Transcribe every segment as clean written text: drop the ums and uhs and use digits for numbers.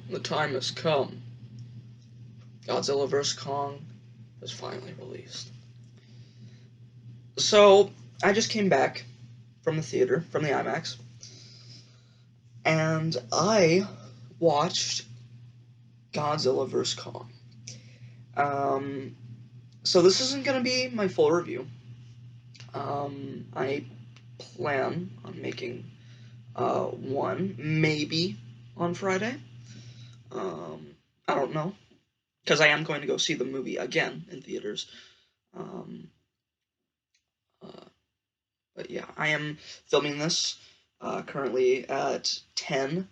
The time has come. Godzilla vs. Kong is finally released. So, I just came back from the theater, from the IMAX, and I watched Godzilla vs. Kong. Um, so this isn't going to be my full review. I plan on making one, maybe on Friday. Um, I don't know, because I am going to go see the movie again in theaters. Um, uh, but yeah, I am filming this currently at 10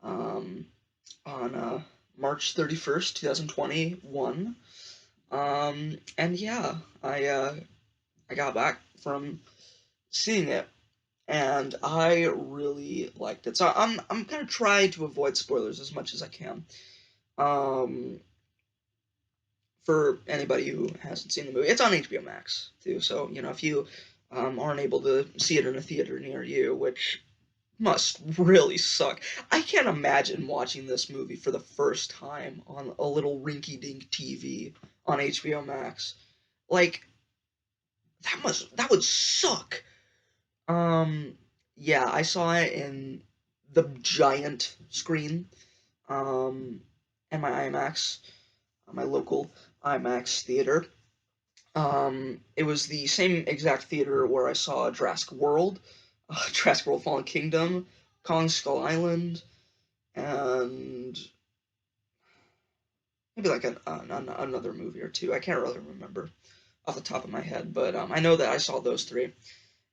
um, on March 31st, 2021. And yeah, I got back from seeing it, and I really liked it. So I'm gonna try to avoid spoilers as much as I can. Um, for anybody who hasn't seen the movie, it's on HBO Max too. So if you aren't able to see it in a theater near you, which must really suck. I can't imagine watching this movie for the first time on a little rinky-dink TV on HBO Max. Like that would suck. Um, yeah, I saw it in the giant screen, um, in my IMAX, my local IMAX theater. It was the same exact theater where I saw Jurassic World, Jurassic World: Fallen Kingdom, Kong Skull Island, and maybe like another movie or two. I can't really remember off the top of my head, but I know that I saw those three.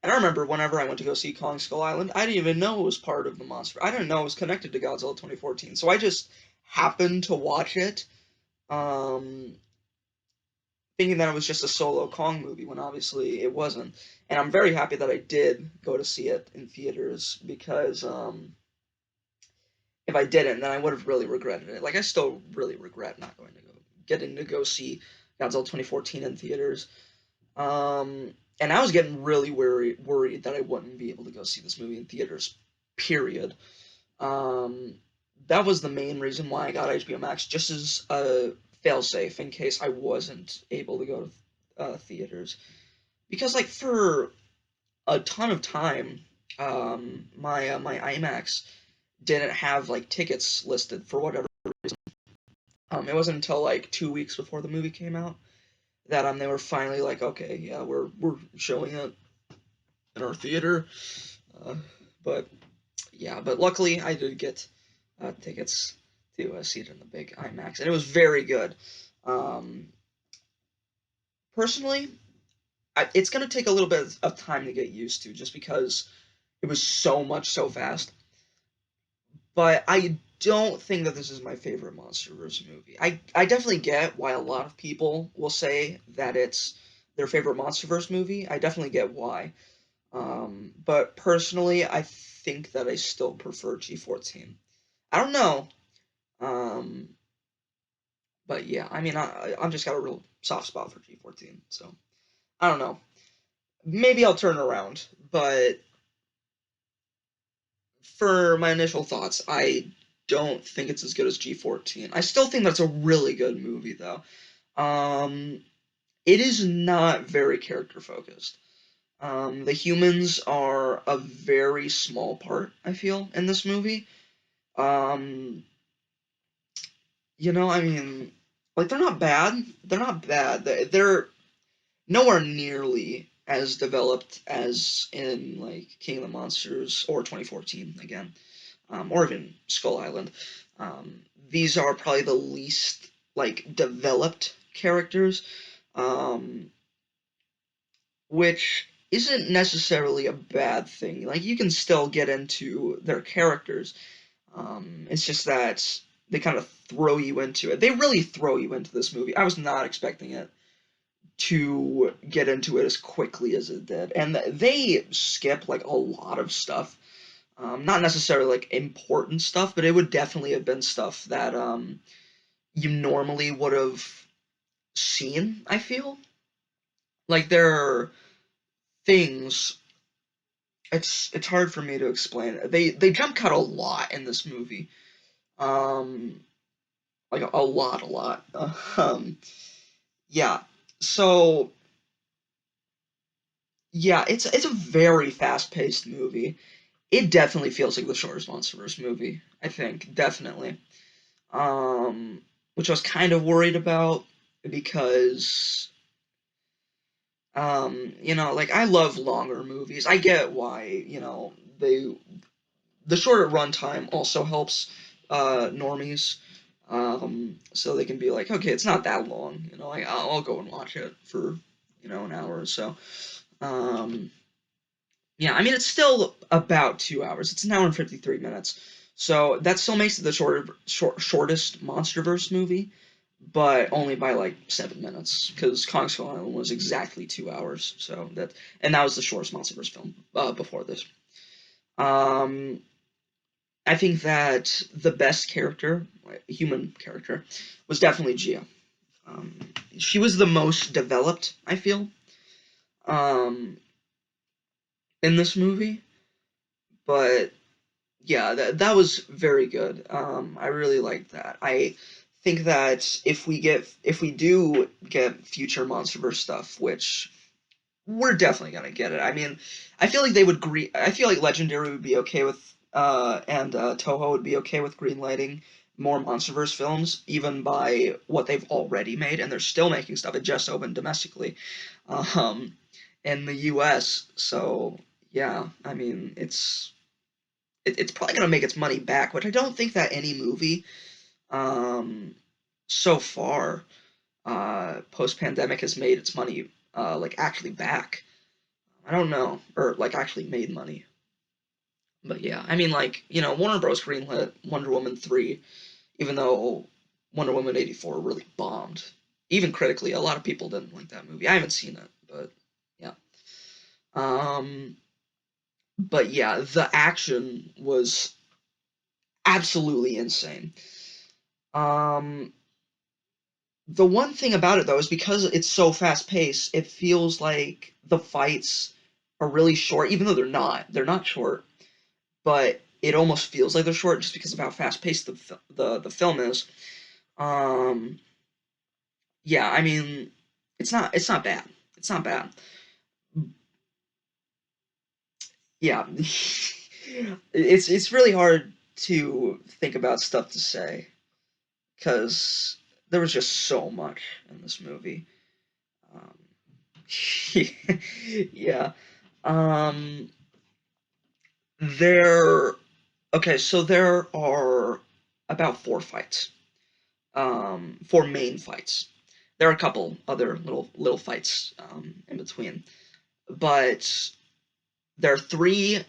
And I remember whenever I went to go see Kong Skull Island, I didn't even know it was part of the monster. I didn't know it was connected to Godzilla 2014. So I just happened to watch it, um, thinking that it was just a solo Kong movie when obviously it wasn't. And I'm very happy that I did go to see it in theaters because if I didn't, then I would have really regretted it. Like I still really regret not getting to go see Godzilla 2014 in theaters. And I was getting really worried that I wouldn't be able to go see this movie in theaters. Period. Um, that was the main reason why I got HBO Max, just as a failsafe in case I wasn't able to go to theaters. Because like for a ton of time, my IMAX didn't have like tickets listed for whatever reason. It wasn't until like 2 weeks before the movie came out that they were finally like, okay, yeah, we're showing it in our theater. Uh, but yeah, but luckily I did get tickets to see it in the big IMAX, and it was very good. Um, Personally, it's gonna take a little bit of time to get used to, just because it was so much so fast. But I don't think that this is my favorite MonsterVerse movie. I definitely get why a lot of people will say that it's their favorite MonsterVerse movie. I definitely get why. But personally, I think that I still prefer G14. I don't know. Um, but yeah, I mean, I've just got a real soft spot for G14. So I don't know. Maybe I'll turn around. But for my initial thoughts, I don't think it's as good as G14. I still think that's a really good movie, though. Um, it is not very character focused. The humans are a very small part, I feel, in this movie. Um, I mean, like they're not bad. They're not bad. They're nowhere nearly as developed as in like King of the Monsters or 2014 again, or even Skull Island. These are probably the least like developed characters, um, which isn't necessarily a bad thing. Like you can still get into their characters. It's just that they kind of throw you into it. They really throw you into this movie. I was not expecting it to get into it as quickly as it did, and they skip like a lot of stuff. Not necessarily like important stuff, but it would definitely have been stuff that you normally would have seen. I feel like there are things. It's hard for me to explain. They jump cut a lot in this movie. Um, like a lot, a lot. Yeah. So yeah, it's a very fast-paced movie. It definitely feels like the shortest MonsterVerse movie. I think definitely. Um, which I was kind of worried about because like I love longer movies. I get why, the shorter runtime also helps normies. So they can be like, okay, it's not that long, like I'll go and watch it for, an hour or so. Um, yeah, I mean it's still about 2 hours. It's an hour and 53 minutes. So that still makes it the shortest MonsterVerse movie, but only by like 7 minutes, because Kong Skull Island was exactly 2 hours. And that was the shortest MonsterVerse film before this. Um, I think that the best character, like, human character, was definitely Gia. Um, she was the most developed, I feel, um, in this movie. But yeah, that was very good. I really liked that. I think that if we do get future MonsterVerse stuff, which we're definitely gonna get it. I mean, I feel like they would I feel like Legendary would be okay with, and Toho would be okay with greenlighting more MonsterVerse films, even by what they've already made, and they're still making stuff. It just opened domestically, um, in the U.S. So yeah, I mean, it's probably gonna make its money back, which I don't think that any movie, um, so far, post pandemic has made its money, like actually back. I don't know, or like actually made money. But yeah, I mean, like, Warner Bros. Greenlit Wonder Woman 3, even though Wonder Woman 84 really bombed. Even critically, a lot of people didn't like that movie. I haven't seen it, but yeah. Um, but yeah, the action was absolutely insane. Um, the one thing about it though is because it's so fast paced, it feels like the fights are really short, even though they're not. They're not short, but it almost feels like they're short just because of how fast paced the film is. Um, yeah, I mean, it's not bad. It's not bad. Yeah, it's really hard to think about stuff to say because there was just so much in this movie. Um, yeah. Um, there. Okay, so there are about four fights. Four main fights. There are a couple other little fights, in between, but there are three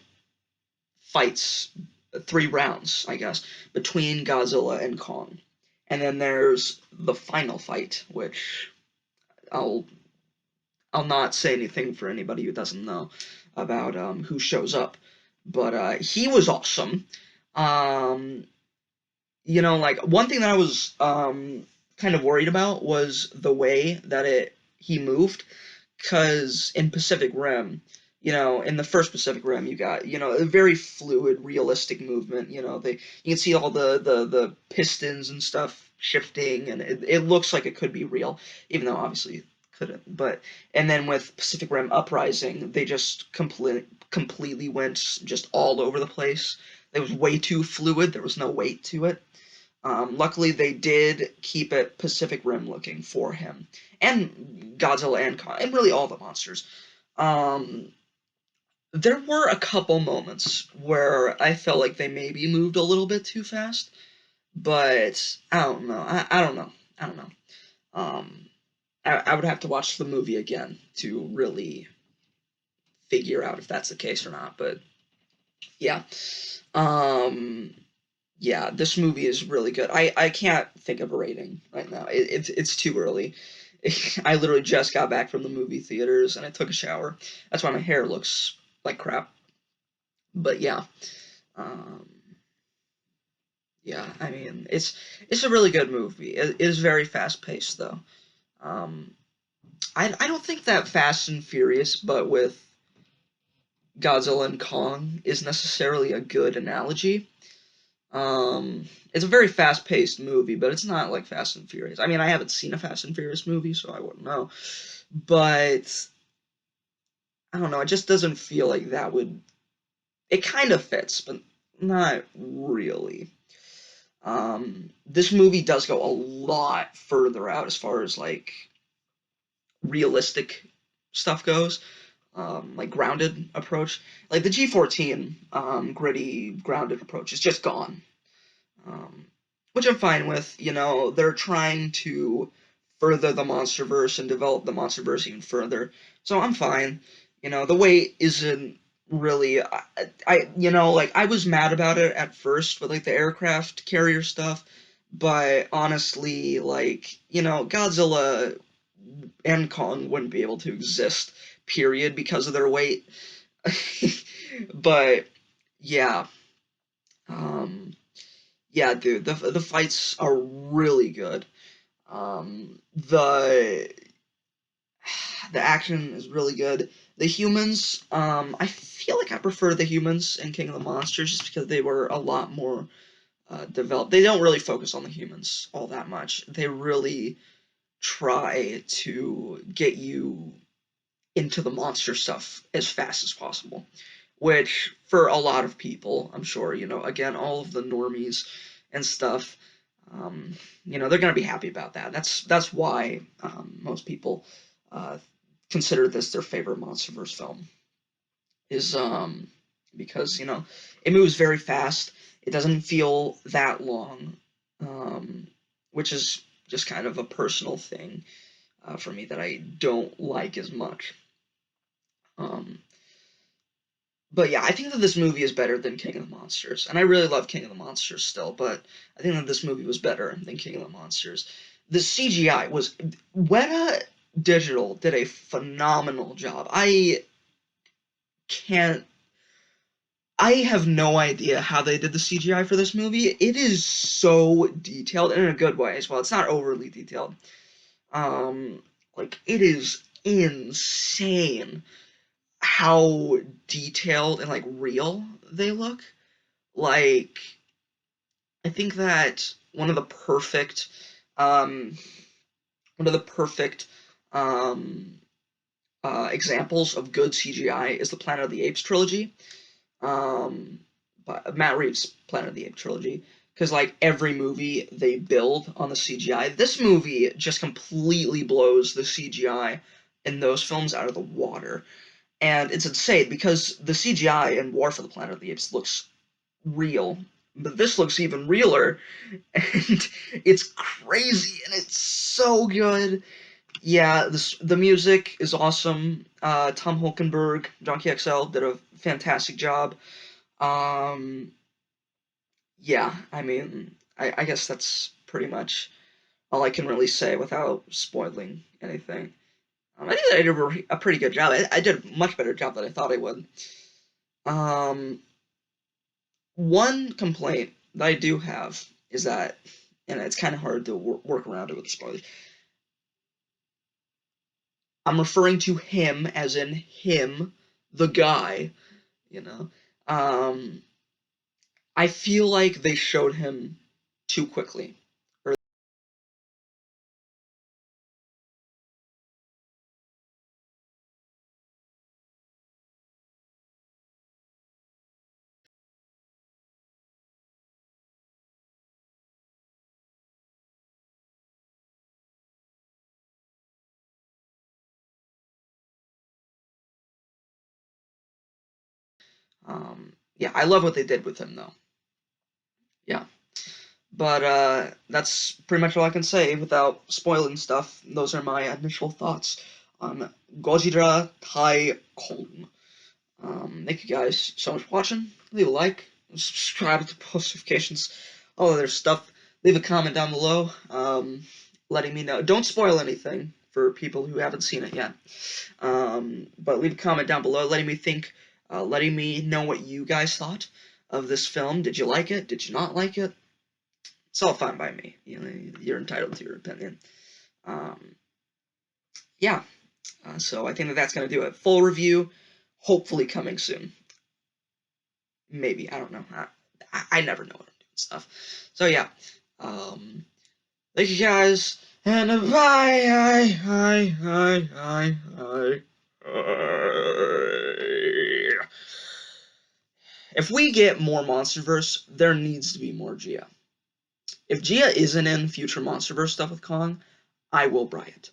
fights, 3 rounds, I guess, between Godzilla and Kong, and then there's the final fight, which I'll I'll not say anything for anybody who doesn't know about, who shows up, but he was awesome. Um, like one thing that I was, kind of worried about was the way that he moved, because in Pacific Rim, in the first Pacific Rim, you got, a very fluid, realistic movement. You can see all the pistons and stuff shifting, and it looks like it could be real, even though obviously it couldn't. But and then with Pacific Rim Uprising, they just completely went just all over the place. It was way too fluid. There was no weight to it. Luckily, they did keep it Pacific Rim looking for him, and Godzilla and Kong, and really all the monsters. Um, there were a couple moments where I felt like they maybe moved a little bit too fast, but I don't know. I don't know. I don't know. Um, I would have to watch the movie again to really figure out if that's the case or not. But yeah. Um, Yeah, this movie is really good. I can't think of a rating right now. It's too early. I literally just got back from the movie theaters and I took a shower. That's why my hair looks like crap. But yeah, um, yeah. I mean, it's a really good movie. It is very fast paced though. Um, I don't think that Fast and Furious, but with Godzilla and Kong, is necessarily a good analogy. It's a very fast-paced movie, but it's not like Fast and Furious. I mean, I haven't seen a Fast and Furious movie, so I wouldn't know. But I don't know, it just doesn't feel like that would. It kind of fits, but not really. This movie does go a lot further out as far as like realistic stuff goes, like grounded approach. Like the G14, gritty, grounded approach is just gone, um, which I'm fine with. You know, they're trying to further the MonsterVerse and develop the MonsterVerse even further, so I'm fine. You know, the weight isn't really. You know, like I was mad about it at first with like the aircraft carrier stuff, but honestly, like you know, Godzilla and Kong wouldn't be able to exist, period, because of their weight. But yeah, um, yeah, dude, the fights are really good. The action is really good. The humans, I feel like I prefer the humans in King of the Monsters just because they were a lot more developed. They don't really focus on the humans all that much. They really try to get you into the monster stuff as fast as possible. Which, for a lot of people, I'm sure, you know, again, all of the normies and stuff, um, you know, they're going to be happy about that. That's why most people uh, consider this their favorite MonsterVerse film, is because, you know, it moves very fast. It doesn't feel that long, um, which is just kind of a personal thing for me that I don't like as much. Um, but yeah, I think that this movie is better than King of the Monsters, and I really love King of the Monsters still, but I think that this movie was better than King of the Monsters. The CGI was Weta Digital did a phenomenal job. Can't I have no idea how they did the CGI for this movie. It is so detailed and in a good way as well. It's not overly detailed. Um, like it is insane how detailed and like real they look. Like I think that um, one of the perfect um, examples of good CGI is the Planet of the Apes trilogy. Um, Matt Reeves' Planet of the Apes trilogy. Because like every movie they build on the CGI, this movie just completely blows the CGI in those films out of the water. And it's insane because the CGI in War for the Planet of the Apes looks real, but this looks even realer, and it's crazy and it's so good. Yeah, the music is awesome. Tom Hulkenberg, Donkey XL did a fantastic job. Um, yeah, I mean, I guess that's pretty much all I can really say without spoiling anything. I think I did a pretty good job. I did a much better job than I thought I would. Um, One complaint that I do have is that, and it's kind of hard to work around it with the spoilers. I'm referring to him as in him, the guy. You know, um, I feel like they showed him too quickly. Or, yeah, I love what they did with him though. Yeah, but that's pretty much all I can say without spoiling stuff. Those are my initial thoughts on Gojira Tai Kong. Thank you guys so much for watching. Leave a like, subscribe to post notifications, all other stuff. Leave a comment down below, letting me know. Don't spoil anything for people who haven't seen it yet. But leave a comment down below, letting me know what you guys thought of this film. Did you like it? Did you not like it? It's all fine by me. You know, you're entitled to your opinion. Um, yeah. So I think that that's gonna do it. Full review, hopefully coming soon. Maybe, I don't know. I never know what I'm doing. stuff. So yeah, thank you guys, and bye. If we get more MonsterVerse, there needs to be more Gia. If Gia isn't in future MonsterVerse stuff with Kong, I will buy it.